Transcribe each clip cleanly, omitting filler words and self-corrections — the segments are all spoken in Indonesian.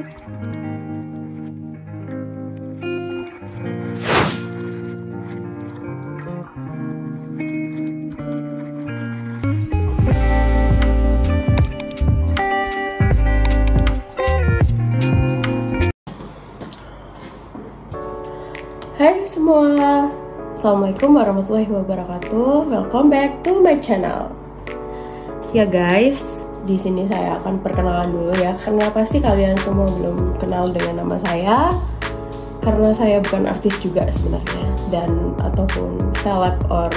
Hai semua, Assalamualaikum warahmatullahi wabarakatuh. Welcome back to my channel. Ya guys, di sini saya akan perkenalan dulu ya, karena pasti kalian semua belum kenal dengan nama saya, karena saya bukan artis juga sebenarnya, dan ataupun celeb or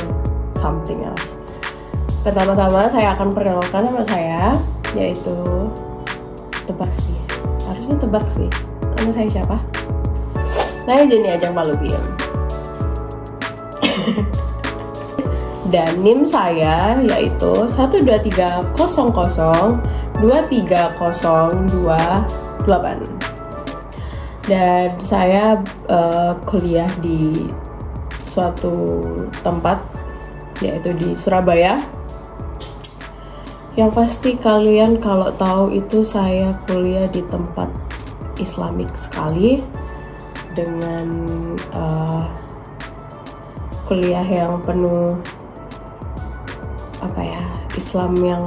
something else. Pertama-tama saya akan perkenalkan nama saya, yaitu tebak sih, harusnya tebak sih, nama saya siapa? Nah, jadi ajang malu diem. Dan NIM saya yaitu 12300230028. Dan saya kuliah di suatu tempat, yaitu di Surabaya. Yang pasti kalian kalau tahu itu saya kuliah di tempat Islamik sekali, dengan kuliah yang penuh Islam yang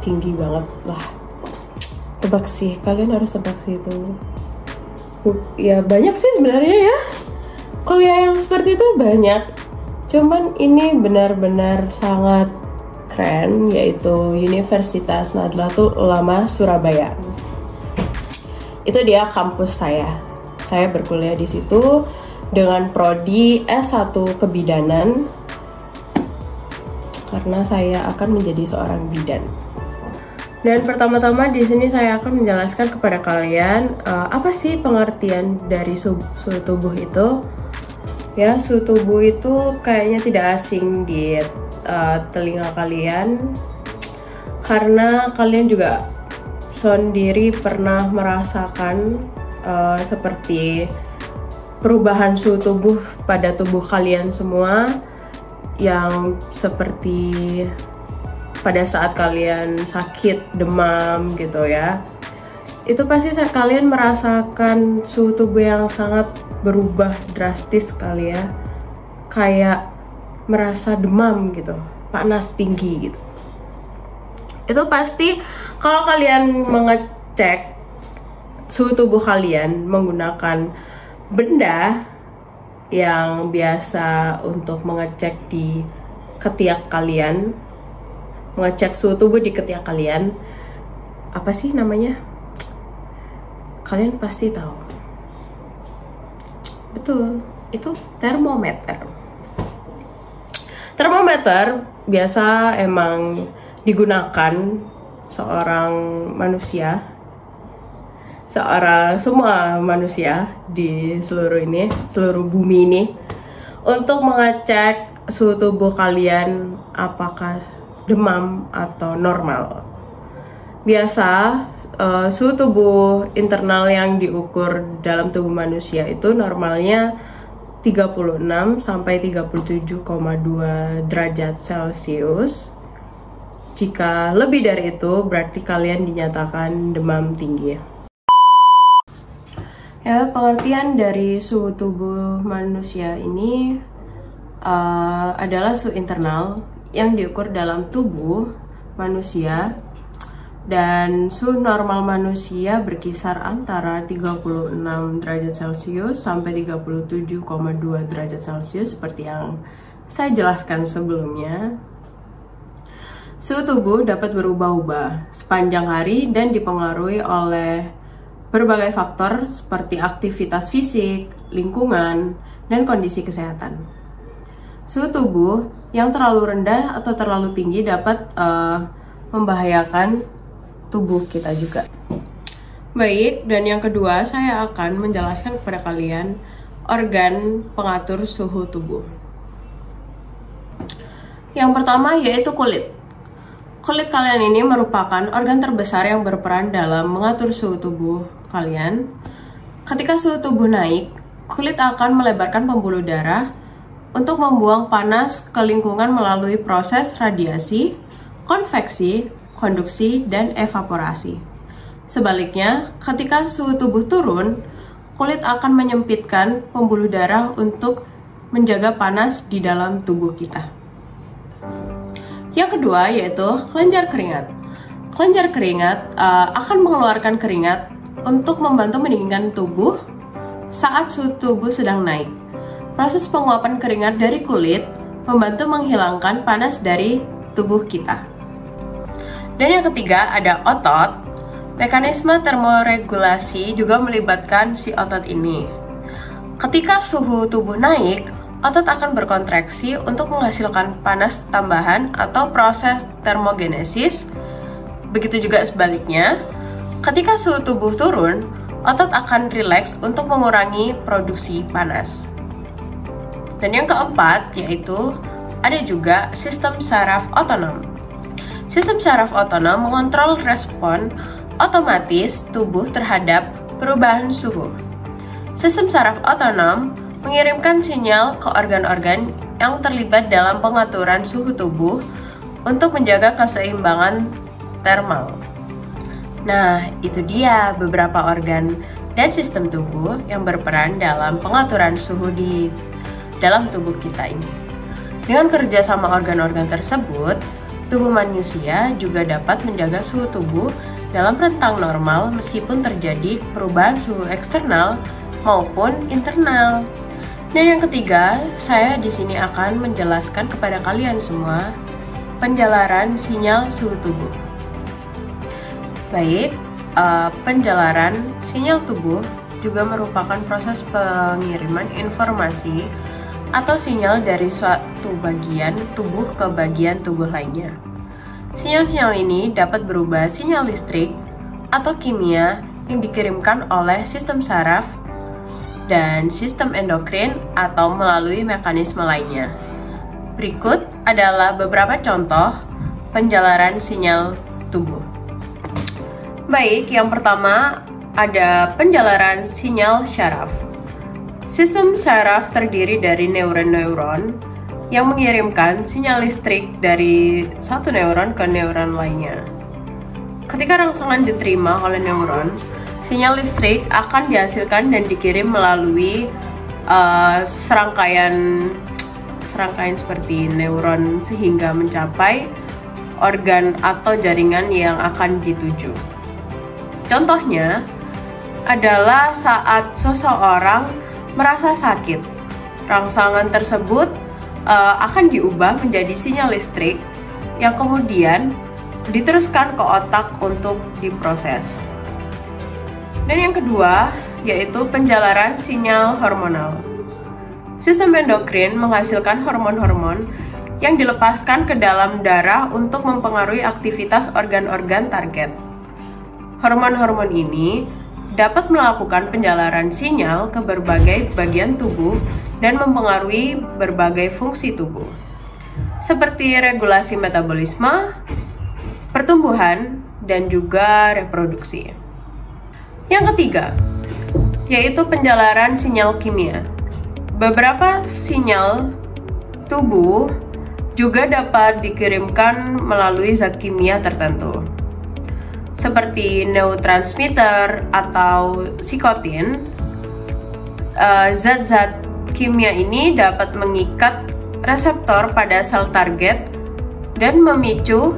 tinggi banget lah. Tebak sih, kalian harus tebak sih itu. Ya banyak sih sebenarnya ya, kuliah yang seperti itu banyak, cuman ini benar-benar sangat keren, yaitu Universitas Nahdlatul Ulama Surabaya. Itu dia kampus saya. Saya berkuliah di situ dengan prodi S1 Kebidanan, karena saya akan menjadi seorang bidan. Dan pertama-tama di sini saya akan menjelaskan kepada kalian apa sih pengertian dari suhu tubuh itu. Ya, suhu tubuh itu kayaknya tidak asing di telinga kalian, karena kalian juga sendiri pernah merasakan seperti perubahan suhu tubuh pada tubuh kalian semua, yang seperti pada saat kalian sakit, demam gitu ya. Itu pasti kalian merasakan suhu tubuh yang sangat berubah drastis kali ya. Kayak merasa demam gitu, panas tinggi gitu. Itu pasti kalau kalian mengecek suhu tubuh kalian menggunakan benda yang biasa untuk mengecek di ketiak kalian, mengecek suhu tubuh di ketiak kalian, apa sih namanya? Kalian pasti tahu. Betul, itu termometer. Termometer biasa emang digunakan seorang manusia, semua manusia di seluruh bumi ini, untuk mengecek suhu tubuh kalian apakah demam atau normal. Biasa suhu tubuh internal yang diukur dalam tubuh manusia itu normalnya 36 sampai 37,2 derajat Celcius. Jika lebih dari itu berarti kalian dinyatakan demam tinggi. Ya, pengertian dari suhu tubuh manusia ini adalah suhu internal yang diukur dalam tubuh manusia, dan suhu normal manusia berkisar antara 36 derajat Celcius sampai 37,2 derajat Celcius seperti yang saya jelaskan sebelumnya. Suhu tubuh dapat berubah-ubah sepanjang hari dan dipengaruhi oleh berbagai faktor seperti aktivitas fisik, lingkungan, dan kondisi kesehatan. Suhu tubuh yang terlalu rendah atau terlalu tinggi dapat membahayakan tubuh kita juga. Baik, dan yang kedua saya akan menjelaskan kepada kalian organ pengatur suhu tubuh. Yang pertama yaitu kulit. Kulit kalian ini merupakan organ terbesar yang berperan dalam mengatur suhu tubuh kalian. Ketika suhu tubuh naik, kulit akan melebarkan pembuluh darah untuk membuang panas ke lingkungan melalui proses radiasi, konveksi, konduksi, dan evaporasi. Sebaliknya, ketika suhu tubuh turun, kulit akan menyempitkan pembuluh darah untuk menjaga panas di dalam tubuh kita. Yang kedua yaitu kelenjar keringat. Kelenjar keringat akan mengeluarkan keringat untuk membantu mendinginkan tubuh saat suhu tubuh sedang naik. Proses penguapan keringat dari kulit membantu menghilangkan panas dari tubuh kita. Dan yang ketiga ada otot. Mekanisme termoregulasi juga melibatkan si otot ini. Ketika suhu tubuh naik, otot akan berkontraksi untuk menghasilkan panas tambahan atau proses termogenesis. Begitu juga sebaliknya, ketika suhu tubuh turun, otot akan rileks untuk mengurangi produksi panas. Dan yang keempat yaitu ada juga sistem saraf otonom. Sistem saraf otonom mengontrol respon otomatis tubuh terhadap perubahan suhu. Sistem saraf otonom mengirimkan sinyal ke organ-organ yang terlibat dalam pengaturan suhu tubuh untuk menjaga keseimbangan termal. Nah, itu dia beberapa organ dan sistem tubuh yang berperan dalam pengaturan suhu di dalam tubuh kita ini. Dengan kerjasama organ-organ tersebut, tubuh manusia juga dapat menjaga suhu tubuh dalam rentang normal meskipun terjadi perubahan suhu eksternal maupun internal. Dan yang ketiga, saya di sini akan menjelaskan kepada kalian semua penjalaran sinyal suhu tubuh. Baik, penjalaran sinyal tubuh juga merupakan proses pengiriman informasi atau sinyal dari suatu bagian tubuh ke bagian tubuh lainnya. Sinyal-sinyal ini dapat berubah sinyal listrik atau kimia yang dikirimkan oleh sistem saraf dan sistem endokrin atau melalui mekanisme lainnya. Berikut adalah beberapa contoh penjalaran sinyal tubuh. Baik, yang pertama ada penjalaran sinyal syaraf. Sistem saraf terdiri dari neuron-neuron yang mengirimkan sinyal listrik dari satu neuron ke neuron lainnya. Ketika rangsangan diterima oleh neuron, sinyal listrik akan dihasilkan dan dikirim melalui serangkaian seperti neuron sehingga mencapai organ atau jaringan yang akan dituju. Contohnya adalah saat seseorang merasa sakit. Rangsangan tersebut akan diubah menjadi sinyal listrik yang kemudian diteruskan ke otak untuk diproses. Dan yang kedua yaitu penjalaran sinyal hormonal. Sistem endokrin menghasilkan hormon-hormon yang dilepaskan ke dalam darah untuk mempengaruhi aktivitas organ-organ target. Hormon-hormon ini dapat melakukan penjalaran sinyal ke berbagai bagian tubuh dan mempengaruhi berbagai fungsi tubuh, seperti regulasi metabolisme, pertumbuhan, dan juga reproduksi. Yang ketiga, yaitu penjalaran sinyal kimia. Beberapa sinyal tubuh juga dapat dikirimkan melalui zat kimia tertentu, seperti neurotransmitter atau psikotin. Zat-zat kimia ini dapat mengikat reseptor pada sel target dan memicu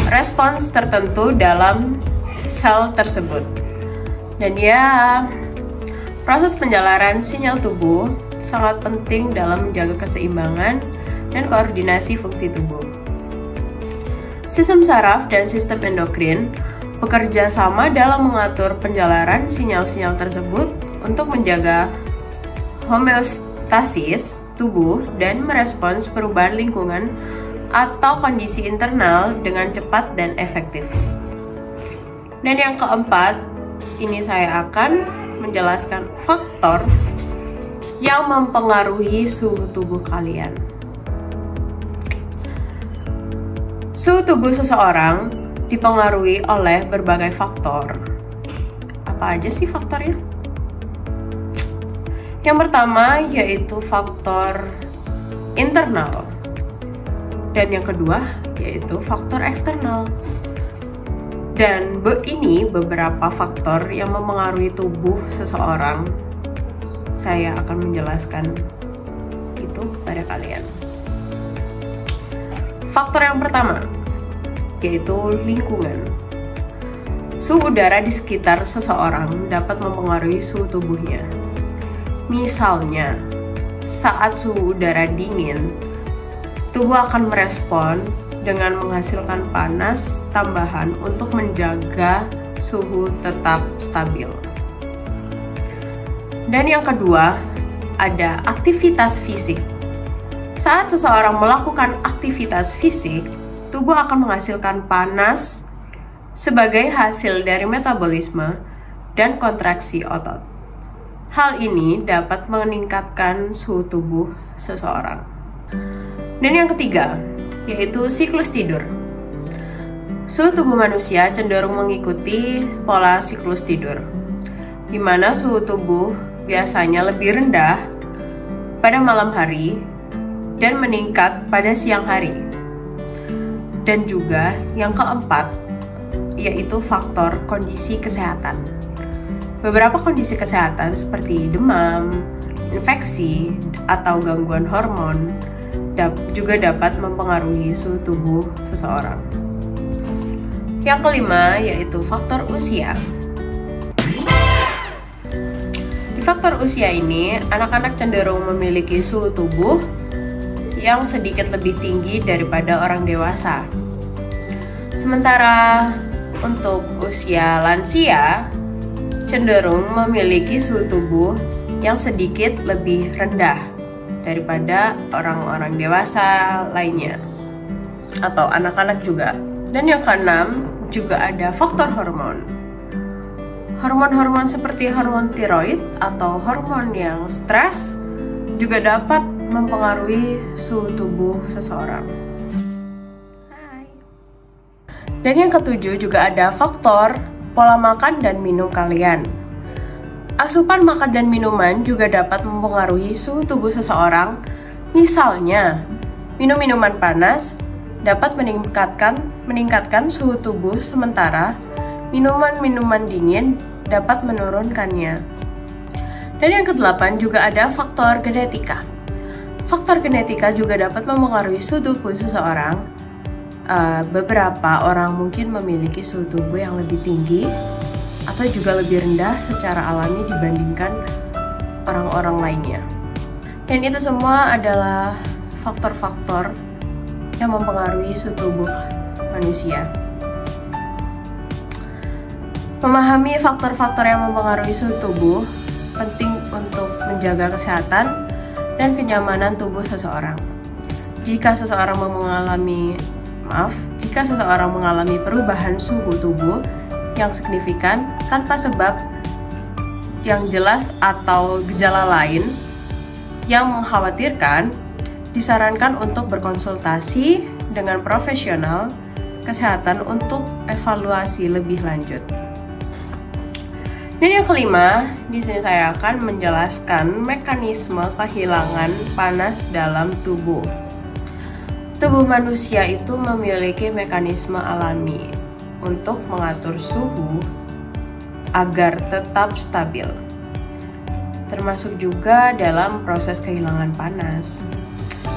respons tertentu dalam sel tersebut. Dan ya, proses penjalaran sinyal tubuh sangat penting dalam menjaga keseimbangan dan koordinasi fungsi tubuh. Sistem saraf dan sistem endokrin bekerja sama dalam mengatur penjalaran sinyal-sinyal tersebut untuk menjaga homeostasis tubuh dan merespons perubahan lingkungan atau kondisi internal dengan cepat dan efektif. Dan yang keempat, ini saya akan menjelaskan faktor yang mempengaruhi suhu tubuh kalian. Suhu tubuh seseorang dipengaruhi oleh berbagai faktor. Apa aja sih faktornya? Yang pertama yaitu faktor internal, dan yang kedua yaitu faktor eksternal. Dan ini beberapa faktor yang mempengaruhi tubuh seseorang. Saya akan menjelaskan itu kepada kalian. Faktor yang pertama yaitu lingkungan. Suhu udara di sekitar seseorang dapat mempengaruhi suhu tubuhnya. Misalnya, saat suhu udara dingin, tubuh akan merespon dengan menghasilkan panas tambahan untuk menjaga suhu tetap stabil. Dan yang kedua, ada aktivitas fisik. Saat seseorang melakukan aktivitas fisik, tubuh akan menghasilkan panas sebagai hasil dari metabolisme dan kontraksi otot. Hal ini dapat meningkatkan suhu tubuh seseorang. Dan yang ketiga, yaitu siklus tidur. Suhu tubuh manusia cenderung mengikuti pola siklus tidur, di mana suhu tubuh biasanya lebih rendah pada malam hari dan meningkat pada siang hari. Dan juga yang keempat, yaitu faktor kondisi kesehatan. Beberapa kondisi kesehatan seperti demam, infeksi, atau gangguan hormon juga dapat mempengaruhi suhu tubuh seseorang. Yang kelima, yaitu faktor usia. Di faktor usia ini, anak-anak cenderung memiliki suhu tubuh yang sedikit lebih tinggi daripada orang dewasa. Sementara untuk usia lansia cenderung memiliki suhu tubuh yang sedikit lebih rendah daripada orang-orang dewasa lainnya atau anak-anak juga. Dan yang keenam, juga ada faktor hormon. Hormon-hormon seperti hormon tiroid atau hormon yang stres juga dapat mempengaruhi suhu tubuh seseorang. Dan yang ketujuh, juga ada faktor pola makan dan minum kalian. Asupan makan dan minuman juga dapat mempengaruhi suhu tubuh seseorang. Misalnya, minum minuman panas dapat meningkatkan suhu tubuh, sementara minuman-minuman dingin dapat menurunkannya. Dan yang kedelapan, juga ada faktor genetika. Faktor genetika juga dapat mempengaruhi suhu tubuh seseorang. Beberapa orang mungkin memiliki suhu tubuh yang lebih tinggi atau juga lebih rendah secara alami dibandingkan orang-orang lainnya. Dan itu semua adalah faktor-faktor yang mempengaruhi suhu tubuh manusia. Memahami faktor-faktor yang mempengaruhi suhu tubuh penting untuk menjaga kesehatan dan kenyamanan tubuh seseorang. Jika seseorang mengalami perubahan suhu tubuh yang signifikan tanpa sebab yang jelas atau gejala lain yang mengkhawatirkan, disarankan untuk berkonsultasi dengan profesional kesehatan untuk evaluasi lebih lanjut. Dan yang kelima, di sini saya akan menjelaskan mekanisme kehilangan panas dalam tubuh. Tubuh manusia itu memiliki mekanisme alami untuk mengatur suhu agar tetap stabil, termasuk juga dalam proses kehilangan panas.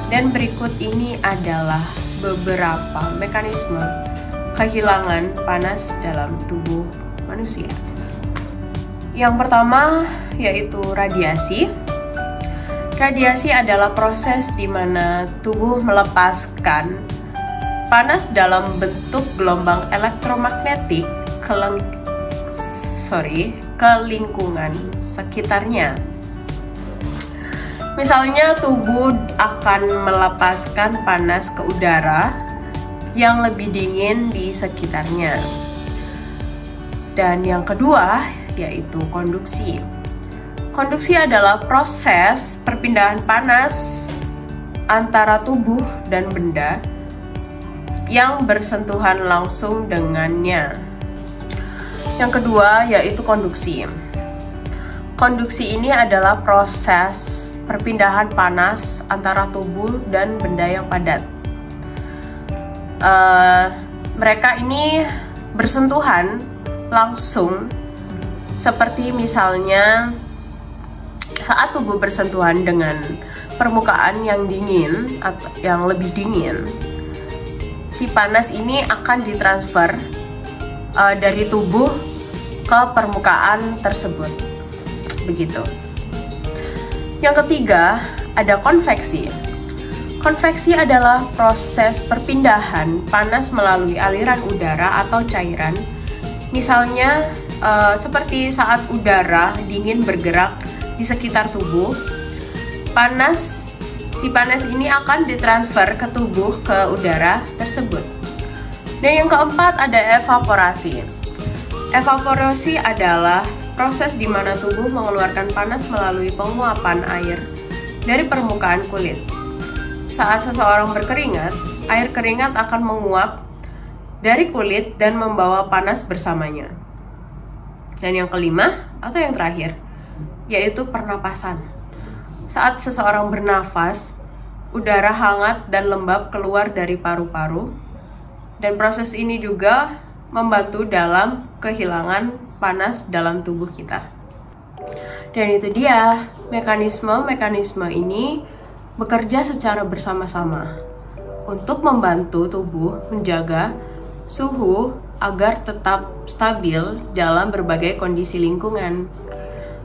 Dan berikut ini adalah beberapa mekanisme kehilangan panas dalam tubuh manusia. Yang pertama yaitu radiasi. Radiasi adalah proses di mana tubuh melepaskan panas dalam bentuk gelombang elektromagnetik ke lingkungan sekitarnya. Misalnya, tubuh akan melepaskan panas ke udara yang lebih dingin di sekitarnya. Dan yang kedua yaitu konduksi. Konduksi adalah proses perpindahan panas antara tubuh dan benda yang bersentuhan langsung dengannya. Yang kedua yaitu konduksi. Konduksi ini adalah proses perpindahan panas antara tubuh dan benda yang padat. Mereka ini bersentuhan langsung, seperti misalnya saat tubuh bersentuhan dengan permukaan yang dingin atau yang lebih dingin, si panas ini akan ditransfer dari tubuh ke permukaan tersebut. Begitu. Yang ketiga, ada konveksi. Konveksi adalah proses perpindahan panas melalui aliran udara atau cairan. Misalnya seperti saat udara dingin bergerak di sekitar tubuh, si panas ini akan ditransfer ke tubuh ke udara tersebut. Dan yang keempat ada evaporasi. Evaporasi adalah proses di mana tubuh mengeluarkan panas melalui penguapan air dari permukaan kulit. Saat seseorang berkeringat, air keringat akan menguap dari kulit dan membawa panas bersamanya. Dan yang kelima atau yang terakhir, yaitu pernapasan. Saat seseorang bernafas, udara hangat dan lembab keluar dari paru-paru, dan proses ini juga membantu dalam kehilangan panas dalam tubuh kita. Dan itu dia, mekanisme ini bekerja secara bersama-sama untuk membantu tubuh menjaga suhu agar tetap stabil dalam berbagai kondisi lingkungan.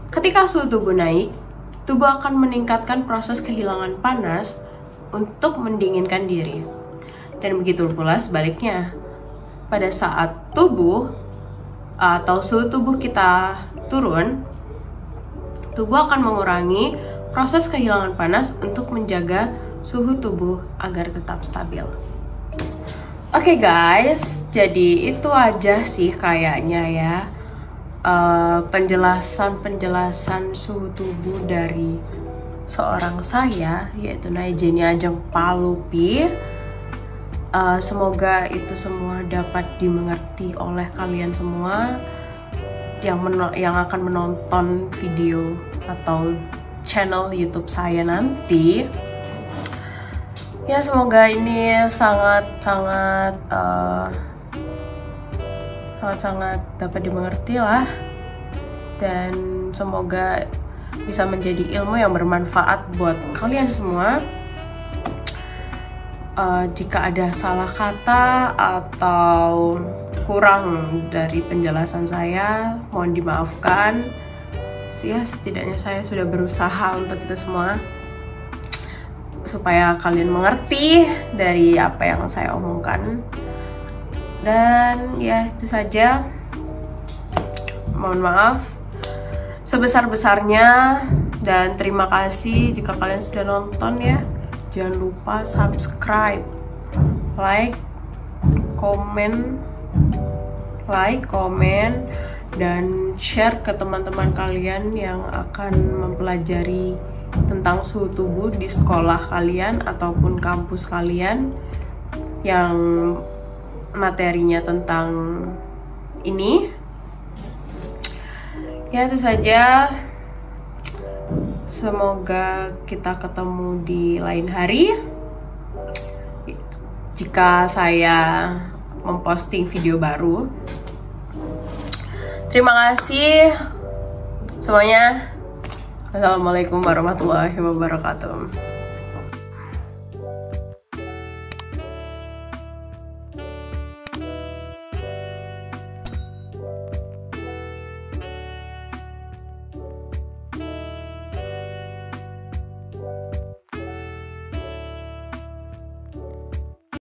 Ketika suhu tubuh naik, tubuh akan meningkatkan proses kehilangan panas untuk mendinginkan diri. Dan begitu pula sebaliknya. Pada saat tubuh atau suhu tubuh kita turun, tubuh akan mengurangi proses kehilangan panas untuk menjaga suhu tubuh agar tetap stabil. Oke guys, jadi itu aja sih kayaknya ya, penjelasan suhu tubuh dari seorang saya, yaitu Naijeni Ajeng Palupi. Semoga itu semua dapat dimengerti oleh kalian semua yang akan menonton video atau channel YouTube saya nanti. Ya, semoga ini sangat dapat dimengerti lah, dan semoga bisa menjadi ilmu yang bermanfaat buat kalian semua. Jika ada salah kata atau kurang dari penjelasan saya, mohon dimaafkan. Ya, setidaknya saya sudah berusaha untuk itu semua, supaya kalian mengerti dari apa yang saya omongkan. Dan ya, itu saja. Mohon maaf sebesar-besarnya, dan terima kasih jika kalian sudah nonton ya. Jangan lupa subscribe, like, komen, dan share ke teman-teman kalian yang akan mempelajari tentang suhu tubuh di sekolah kalian ataupun kampus kalian yang materinya tentang ini. Ya, itu saja. Semoga kita ketemu di lain hari jika saya memposting video baru. Terima kasih semuanya. Assalamualaikum warahmatullahi wabarakatuh.